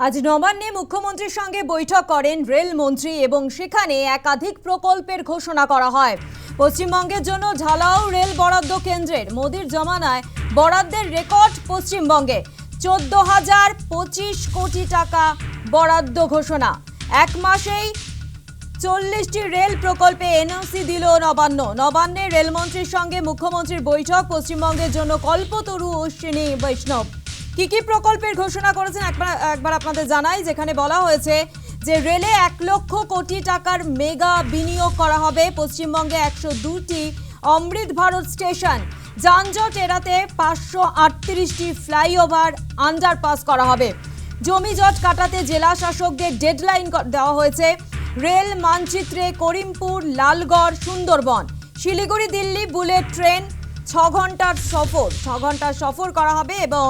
আজ নবান্নে মুখ্যমন্ত্রীর সঙ্গে বৈঠক করেন রেলমন্ত্রী এবং সেখানে একাধিক প্রকল্পের ঘোষণা করা হয়। পশ্চিমবঙ্গের জন্য ঝালাও রেল বরাদ্দ কেন্দ্রের মোদির জমানায় বরাদ্দের রেকর্ড পশ্চিমবঙ্গে 14,025 কোটি টাকা বরাদ্দ ঘোষণা। এক মাসেই 40টি রেল প্রকল্পে এনওসি দিল নবান্ন। নবান্নে রেলমন্ত্রীর সঙ্গে মুখ্যমন্ত্রীর বৈঠক, পশ্চিমবঙ্গের জন্য কল্পতরু অশ্বিনী বৈষ্ণব। কি প্রকল্পের ঘোষণা করেছেন একবার আপনাদের জানাই, যেখানে বলা হয়েছে যে রেলে 1 লক্ষ কোটি টাকার মেগা বিনিয়োগ করা হবে। পশ্চিমবঙ্গে 102টি অমৃত ভারত স্টেশন, যানজট এড়াতে 538টি ফ্লাইওভার আন্ডারপাস করা হবে। জমি জট কাটাতে জেলা শাসকদের ডেডলাইন দেওয়া হয়েছে। রেল মানচিত্রে করিমপুর, লালগড়, সুন্দরবন, শিলিগুড়ি, দিল্লি বুলেট ট্রেন 6 ঘন্টার সফর করা হবে এবং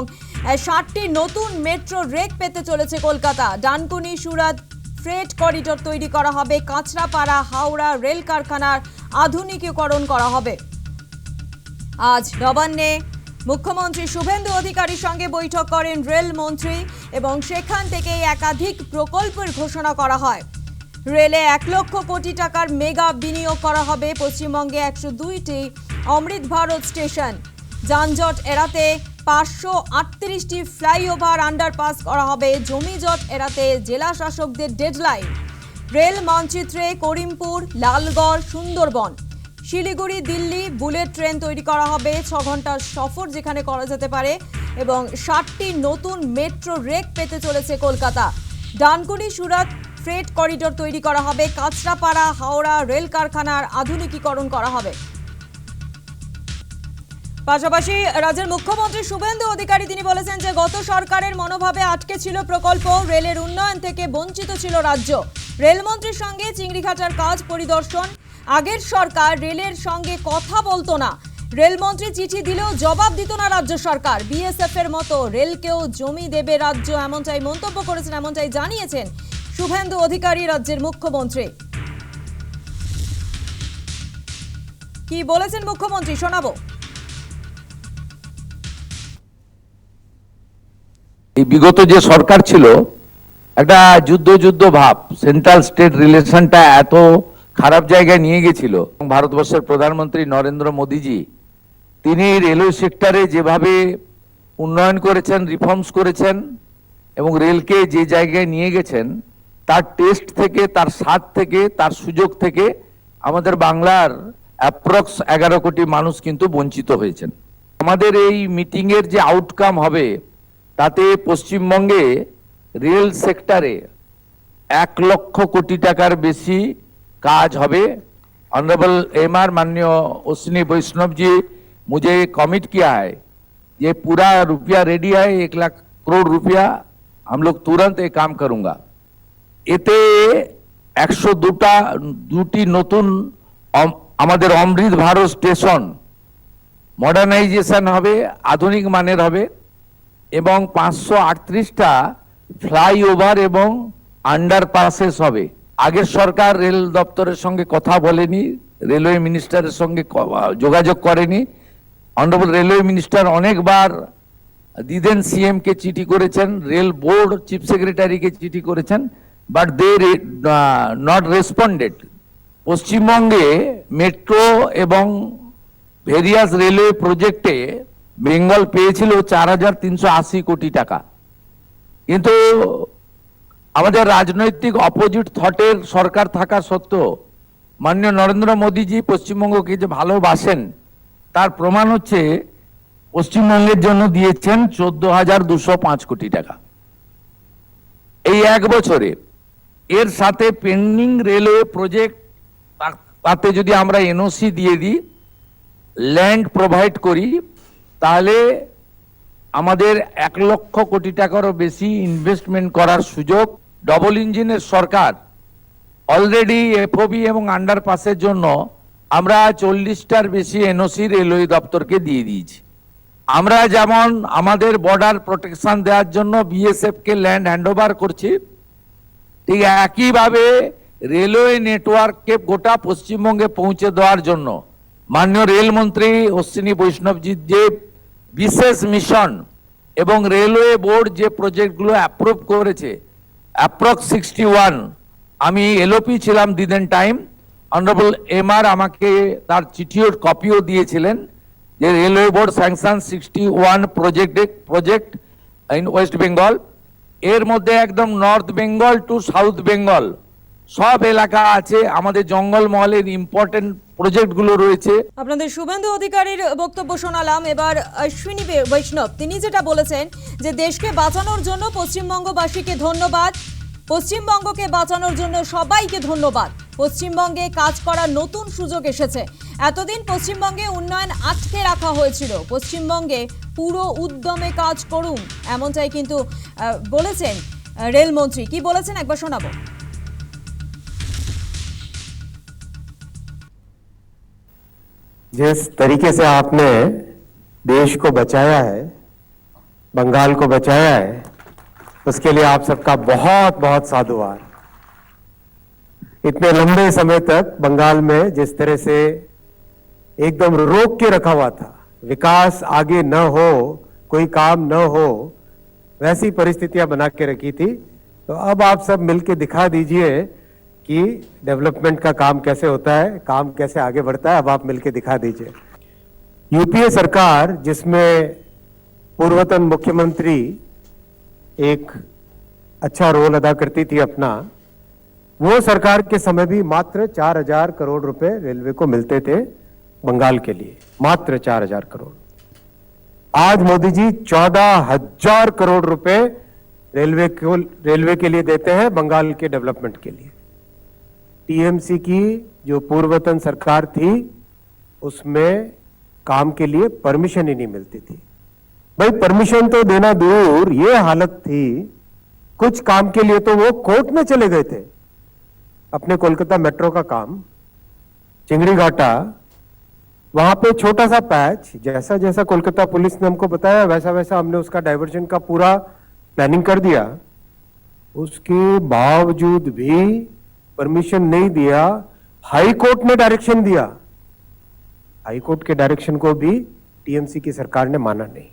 60টি নতুন মেট্রো রেক পেতে চলেছে কলকাতা। ডানকুনি সুরাত ফ্রেট করিডোর তৈরি করা হবে। কাঁচরাপাড়া হাওড়া রেল কারখানার আধুনিকীকরণ করা হবে। আজ নবান্নে মুখ্যমন্ত্রী শুভেন্দু অধিকারীর সঙ্গে বৈঠক করেন রেলমন্ত্রী এবং সেখান থেকে একাধিক প্রকল্পের ঘোষণা করা হয়। রেলে 1 লক্ষ কোটি টাকার মেগা বিনিয়োগ করা হবে। পশ্চিমবঙ্গে 102টি অমৃত ভারত স্টেশন, যানজট এড়াতে 538টি ফ্লাইওভার আন্ডারপাস করা হবে। জমি জট এড়াতে জেলা শাসকদের ডেডলাইন। রেল মানচিত্রে করিমপুর, লালগড়, সুন্দরবন, শিলিগুড়ি, দিল্লি বুলেট ট্রেন তৈরি করা হবে। 6 ঘন্টার সফর যেখানে করা যেতে পারে এবং 60টি নতুন মেট্রো রেক পেতে চলেছে কলকাতা। ডানকুনি সুরাত ফ্রেট করিডোর তৈরি করা হবে। কাঁচরাপাড়া হাওড়া রেল কারখানার আধুনিকীকরণ করা হবে। পাশাপাশি রাজ্যের মুখ্যমন্ত্রী শুভেন্দু অধিকারী তিনি বলেছেন যে গত সরকারের মনোভাবে আটকে ছিল প্রকল্প, রেলের উন্নয়ন থেকে বঞ্চিত ছিল রাজ্য। রেলমন্ত্রীর সঙ্গে চিংড়িঘাটার কাজ পরিদর্শন। আগের সরকার রেলের সঙ্গে কথা বলতো না, রেলমন্ত্রী চিঠি দিলেও জবাব দিত না রাজ্য সরকার। বিএসএফ এর মতো রেলকেও জমি দেবে রাজ্য, এমনটাই মন্তব্য করেছেন, এমনটাই জানিয়েছেন শুভেন্দু অধিকারী রাজ্যের মুখ্যমন্ত্রী। কি বলেছেন মুখ্যমন্ত্রী শোনাবো। এই বিগত যে সরকার ছিল একটা যুদ্ধ ভাব, সেন্ট্রাল স্টেট রিলেশনটা এত খারাপ জায়গায় নিয়ে গেছিল। ভারতবর্ষের প্রধানমন্ত্রী নরেন্দ্র মোদীজি তিনি রেলওয়ে সেক্টরে যেভাবে উন্নয়ন করেছেন, রিফর্মস করেছেন এবং রেলকে যে জায়গায় নিয়ে গেছেন, তার টেস্ট থেকে, তার স্বাদ থেকে, তার সুযোগ থেকে আমাদের বাংলার অ্যাপ্রক্স 11 কোটি মানুষ কিন্তু বঞ্চিত হয়েছেন। আমাদের এই মিটিংয়ের যে আউটকাম হবে তাতে পশ্চিমবঙ্গে রেল সেক্টরে 1 লক্ষ কোটি টাকার বেশি কাজ হবে। ऑनरेबल एमआर माननीय अश्विनी वैष्णव जी मुझे कमिट किया है, ये पूरा रुपया रेडी है, 1 लाख करोड़ रुपया हम लोग तुरंत ये काम करूंगा। এতে 102টি নতুন আমাদের অমৃত ভারত স্টেশন মডার্নাইজেশন হবে, আধুনিক মানের হবে এবং 538টা ফ্লাইওভার এবং আন্ডারপাসেস হবে। আগের সরকার রেল দপ্তরের সঙ্গে কথা বলেনি, রেলওয়ে মিনিস্টারের সঙ্গে যোগাযোগ করেনি। অনারেবল রেলওয়ে মিনিস্টার অনেকবার দিদেন সিএম কে চিঠি করেছেন, রেল বোর্ড চিফ সেক্রেটারিকে চিঠি করেছেন, বাট দে নট রেসপন্ডেড। পশ্চিমবঙ্গে মেট্রো এবং ভেরিয়াস রেলওয়ে প্রজেক্টে বেঙ্গল পেয়েছিল 4,380 কোটি টাকা, কিন্তু আমাদের রাজনৈতিক অপোজিট থটের সরকার থাকা সত্ত্বেও মাননীয় নরেন্দ্র মোদীজি পশ্চিমবঙ্গকে যে ভালোবাসেন তার প্রমাণ হচ্ছে পশ্চিমবঙ্গের জন্য দিয়েছেন 14,205 কোটি টাকা এই 1 বছরে। এর সাথে পেন্ডিং রেলওয়ে প্রজেক্ট তাতে যদি আমরা এনওসি দিয়ে দিই, ল্যান্ড প্রোভাইড করি, তাহলে আমাদের 1 লক্ষ কোটি টাকারও বেশি ইনভেস্টমেন্ট করার সুযোগ। ডবল ইঞ্জিনের সরকার অলরেডি এফওবি এবং আন্ডারপাসের জন্য আমরা 40টার বেশি এনওসি রেলওয়ে দপ্তরকে দিয়ে দিয়েছি। আমরা যেমন আমাদের বর্ডার প্রোটেকশন দেওয়ার জন্য বিএসএফ কে ল্যান্ড হ্যান্ডওভার করছি, ঠিক একইভাবে রেলওয়ে নেটওয়ার্ককে গোটা পশ্চিমবঙ্গে পৌঁছে দেওয়ার জন্য মাননীয় রেলমন্ত্রী অশ্বিনী বৈষ্ণবজির যে বিশেষ মিশন এবং রেলওয়ে বোর্ড যে প্রজেক্টগুলো অ্যাপ্রুভ করেছে অ্যাপ্রক্স 61, আমি এলওপি ছিলাম দিদেন টাইম, অনারেবল এমআর আমাকে তার চিঠিও কপিও দিয়েছিলেন যে railway board sanction 61 project in West Bengal. এর মধ্যে একদম north Bengal to south Bengal সব এলাকা আছে, আমাদের জঙ্গলমহলের ইম্পর্টেন্ট প্রজেক্টগুলো রয়েছে। আপনাদের শুভেন্দু অধিকারীর বক্তব্য শোনালাম। এবার অশ্বিনী বৈষ্ণব তিনি যেটা বলেছেন যে দেশকে বাঁচানোর জন্য পশ্চিমবঙ্গবাসীকে ধন্যবাদ, পশ্চিমবঙ্গকে বাঁচানোর জন্য সবাইকে ধন্যবাদ। পশ্চিমবঙ্গে কাজ করার নতুন সুযোগ এসেছে। এতদিন পশ্চিমবঙ্গে উন্নয়ন আটকে রাখা হয়েছিল, পশ্চিমবঙ্গে পুরো উদ্যমে কাজ করুন, এমনটাই কিন্তু বলেছেন রেলমন্ত্রী। কি বলেছেন একবার শোনাবো। जिस तरीके से आपने देश को बचाया है, बंगाल को बचाया है, उसके लिए आप सबका बहुत बहुत साधुवाद। इतने लंबे समय तक बंगाल में जिस तरह से एकदम रोक के रखा हुआ था, विकास आगे न हो, कोई काम न हो, वैसी परिस्थितियां बना के रखी थी। तो अब आप सब मिलके दिखा दीजिए कि डेवलपमेंट का काम कैसे होता है, काम कैसे आगे बढ़ता है। अब आप मिलके दिखा दीजिए। यूपीए सरकार, जिसमें पूर्वतन मुख्यमंत्री एक अच्छा रोल अदा करती थी अपना, वो सरकार के समय भी मात्र 4,000 करोड़ रुपए रेलवे को मिलते थे बंगाल के लिए, मात्र 4,000 करोड़। आज मोदी जी 14,000 करोड़ रुपए रेलवे के लिए देते हैं बंगाल के डेवलपमेंट के लिए। टीएमसी की जो पूर्वतन सरकार थी उसमें काम के लिए परमिशन ही नहीं मिलती थी। भाई परमिशन तो देना दूर, ये हालत थी, कुछ काम के लिए तो वो कोर्ट में चले गए थे। अपने कोलकाता मेट्रो का काम, चिंगड़ी घाटा, वहां पे छोटा सा पैच, जैसा जैसा कोलकाता पुलिस ने हमको बताया वैसा वैसा हमने उसका डाइवर्जन का पूरा प्लानिंग कर दिया। उसके बावजूद भी परमिशन नहीं दिया, हाई कोर्ट ने डायरेक्शन दिया, हाई कोर्ट के डायरेक्शन को भी टीएमसी की सरकार ने माना नहीं।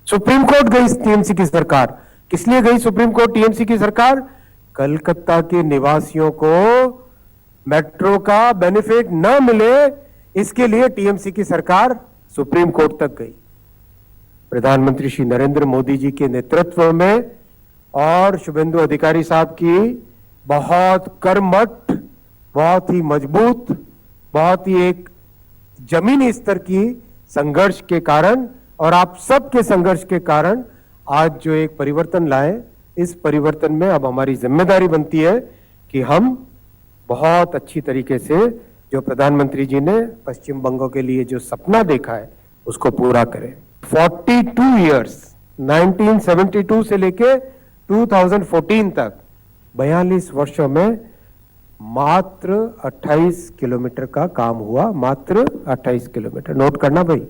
सुप्रीम कोर्ट गई टीएमसी की सरकार। किस लिए गई सुप्रीम कोर्ट टीएमसी की सरकार? कलकत्ता के निवासियों को मेट्रो का बेनिफिट न मिले, इसके लिए टीएमसी की सरकार सुप्रीम कोर्ट तक गई। प्रधानमंत्री श्री नरेंद्र मोदी जी के नेतृत्व में और शुभेंदु अधिकारी साहब की बहुत कर्मठ, बहुत ही मजबूत, बहुत ही एक जमीनी स्तर की संघर्ष के कारण और आप सबके संघर्ष के कारण आज जो एक परिवर्तन लाए, इस परिवर्तन में अब हमारी जिम्मेदारी बनती है कि हम बहुत अच्छी तरीके से जो प्रधानमंत्री जी ने पश्चिम बंगों के लिए जो सपना देखा है उसको पूरा करें। 42 इयर्स, 1972 से लेके 2014 तक 42 वर्षों में मात्र 28 किलोमीटर का काम हुआ, मात्र 28 किलोमीटर। नोट करना भाई,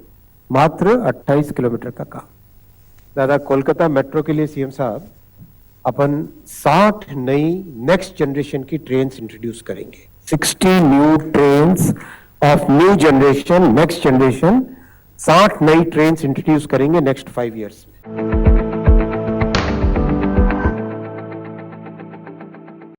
मात्र 28 किलोमीटर का काम। दादा कोलकाता मेट्रो के लिए सीएम साहब अपन 60 नई नेक्स्ट जनरेशन की ट्रेन्स इंट्रोड्यूस करेंगे। 60 new trains of new generation, next generation, 60 नई ट्रेन्स इंट्रोड्यूस करेंगे नेक्स्ट 5 इयर्स में।